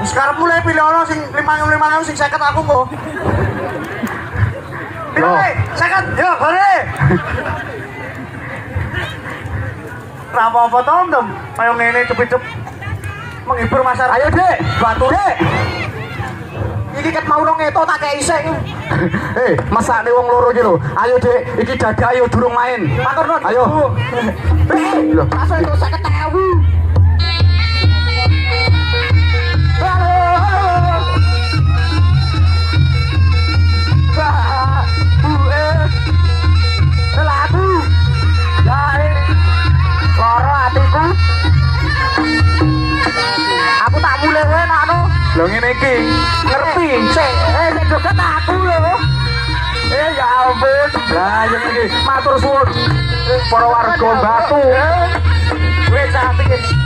Speaker 5: Sekarang mulai pilih ono sing 5.000 sing 50 aku kok. Pilih, 50. Yo, gore. Ra apa-apa to, Ndem. Kayak ngene cepet-cepet menghibur masyarakat.
Speaker 6: Ayo, Dik.
Speaker 5: Batu.
Speaker 6: Dik.
Speaker 5: Iki ket mau nang eto tak kei sik.
Speaker 6: Masakne wong loro iki lho. Ayo, Dik, iki dadi ayo durung main.
Speaker 5: Matur nuwun.
Speaker 6: Ayo. Lho,
Speaker 5: Asal itu 50.000. Aku tak mulai enak no.
Speaker 6: lho ngene iki.
Speaker 5: Ngerti? Sik joget aku lho.
Speaker 6: Ya ampun. Lah yang iki matur suwun para warga Batu.
Speaker 5: Wes cantik iki.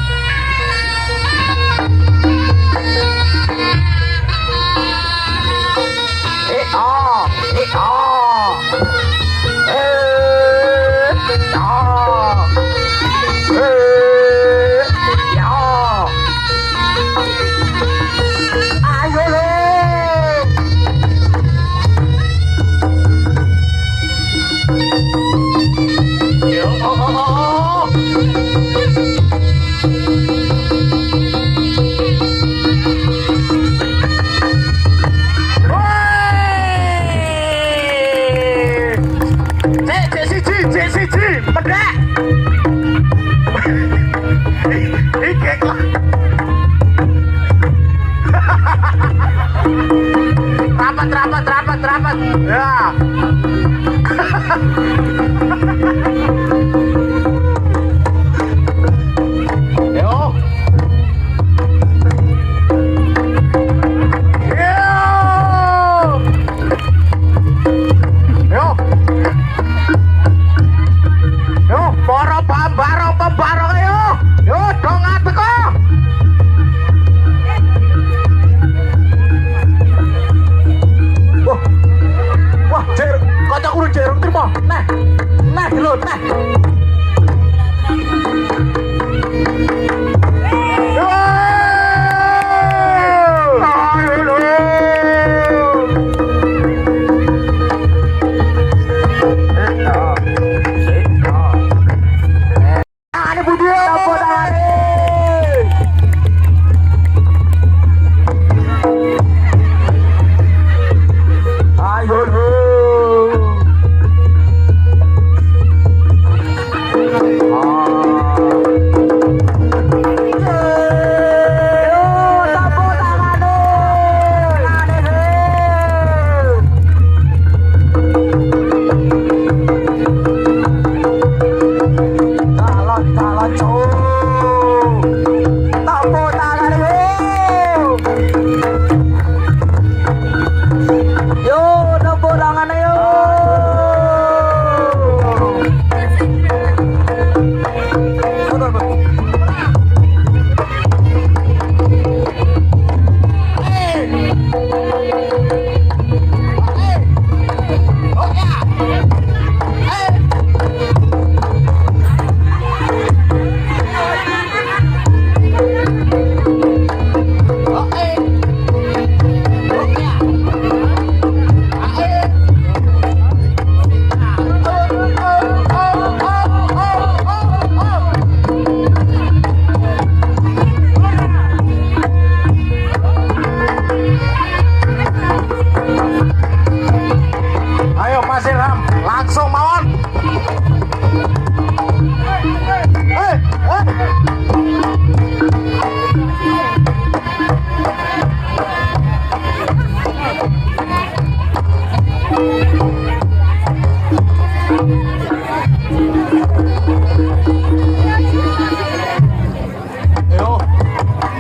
Speaker 5: Rapat. Ya. Yo. Para pembaro yo. Yo, dong teko. Wah, kocok urun jeruk terima. Nah, dulu, nah.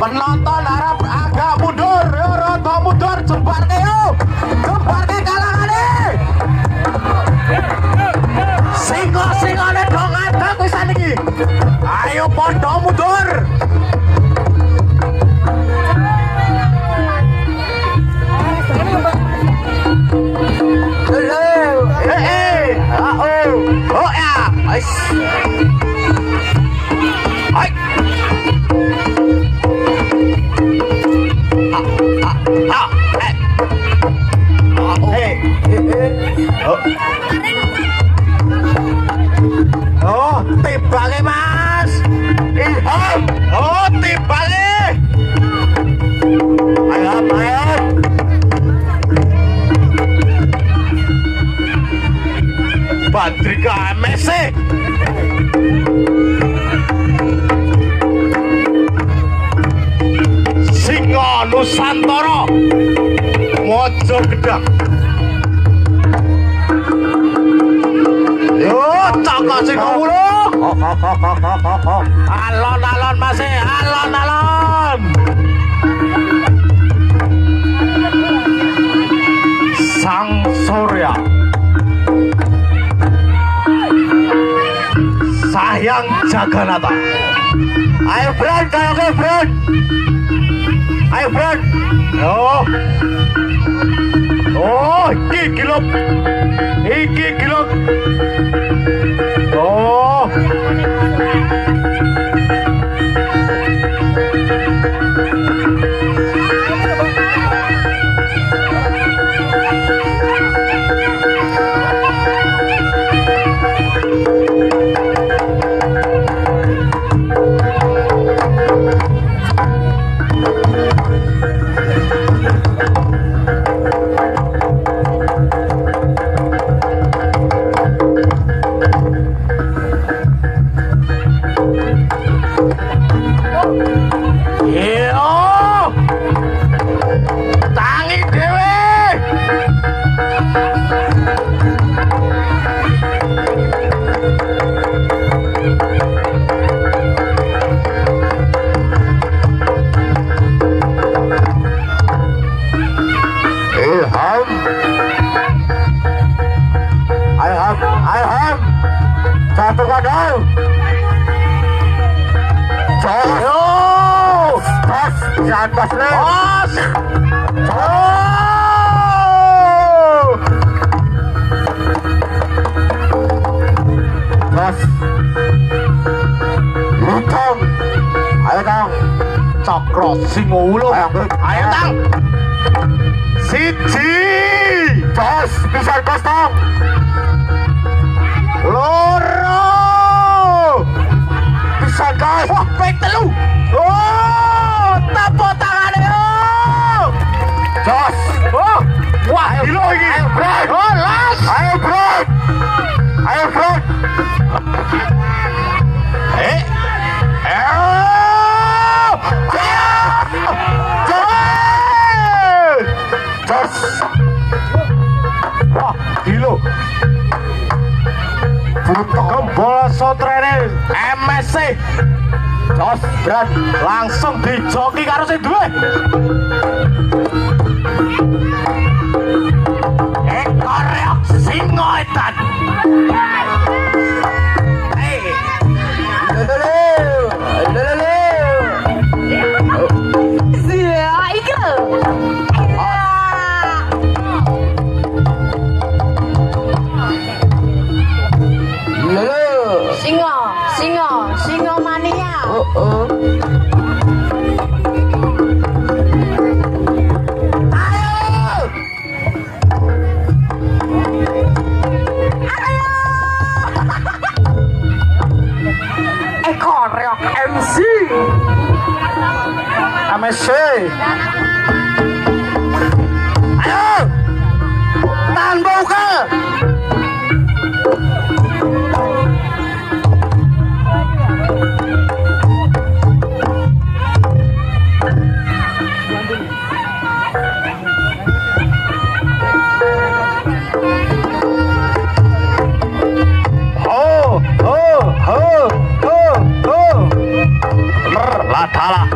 Speaker 5: Penonton harap agak mundur, rada mundur, jembar yo. Ayo podo mundur. Oh ya, ais. Hai. Oh, tibake Mas. Ilham. Oh, tibake. Ayo, ayo. Badrika MSC. Singo Nusantara. Mojo Gedang. Yo, cokok singo mulu. Alon-alon Mas, alon-alon. Sang Surya. Sahyang Jaganata. Ayo Bran, kayak Bran. Ayo Bran. Oh, iki gilok. Oh. Satu kadang. Bos, jangan bos nih. Bos. Bos. Lutong. Ayo tang. Cokro Singolo. Ayo tang. Siji. Bos, bisa bos tang. Loro. Bisa guys. Wah, baik telu. Oh, tepuk tangan yo. Jos. Oh, wah, gila ini. Ayo, Brad. Oh, las. Ayo, Brad. Ayo, Brad. Jos. Wah, gila. Bola sotrene MSC. Jos Brad langsung dijoki karo sing duwe. Ekor reok singo edan.
Speaker 3: Singo mania.
Speaker 6: Ekor reok MSC.
Speaker 5: Ayo. Tahan buka. Latala.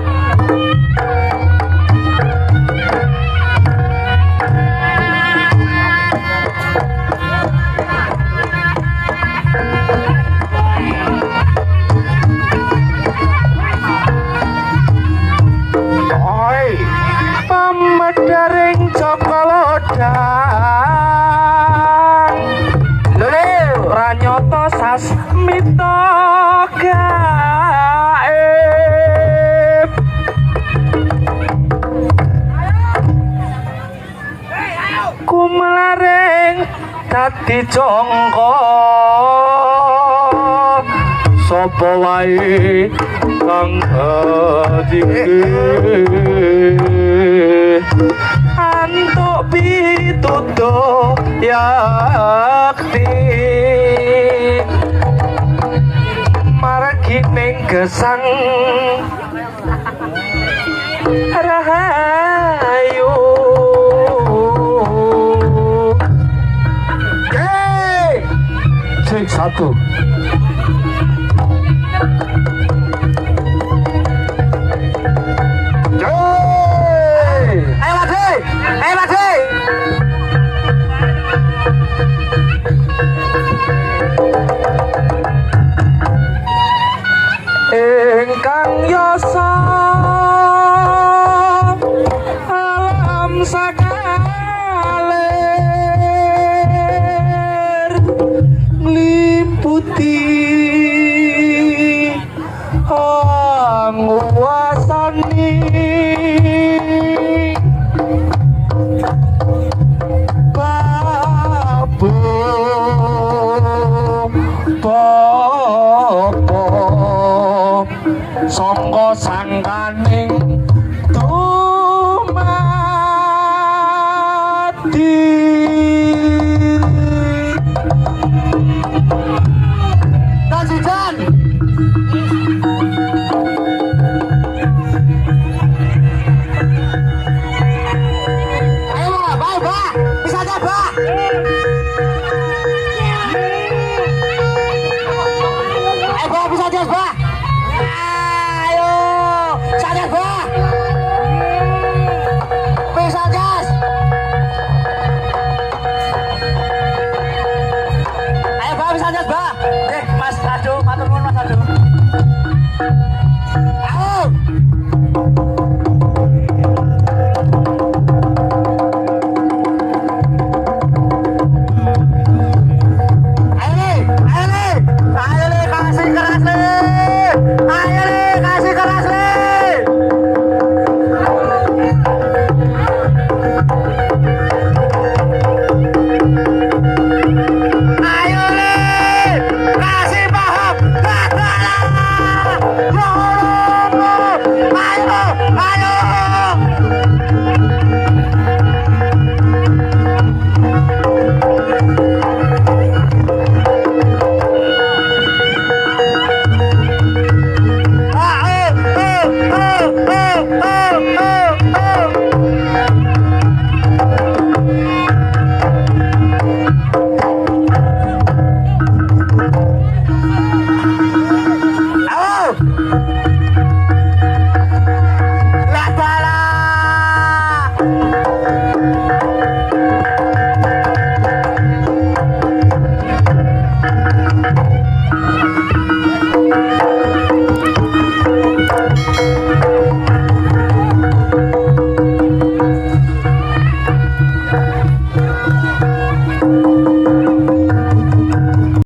Speaker 5: dicongko sapa wae kang antuk pituduh yakti margi ning gesang rahayu cek satu ingkang yasa alam sakaler ngliputi nguwasani sangka sangkaning dumadi Tanjudan ayo Mbak, Mbak, bisa aja Mbak. Ayo Mbak, bisa aja Mbak. Mas Ado, matur nuwun Mas Ado. Ayo.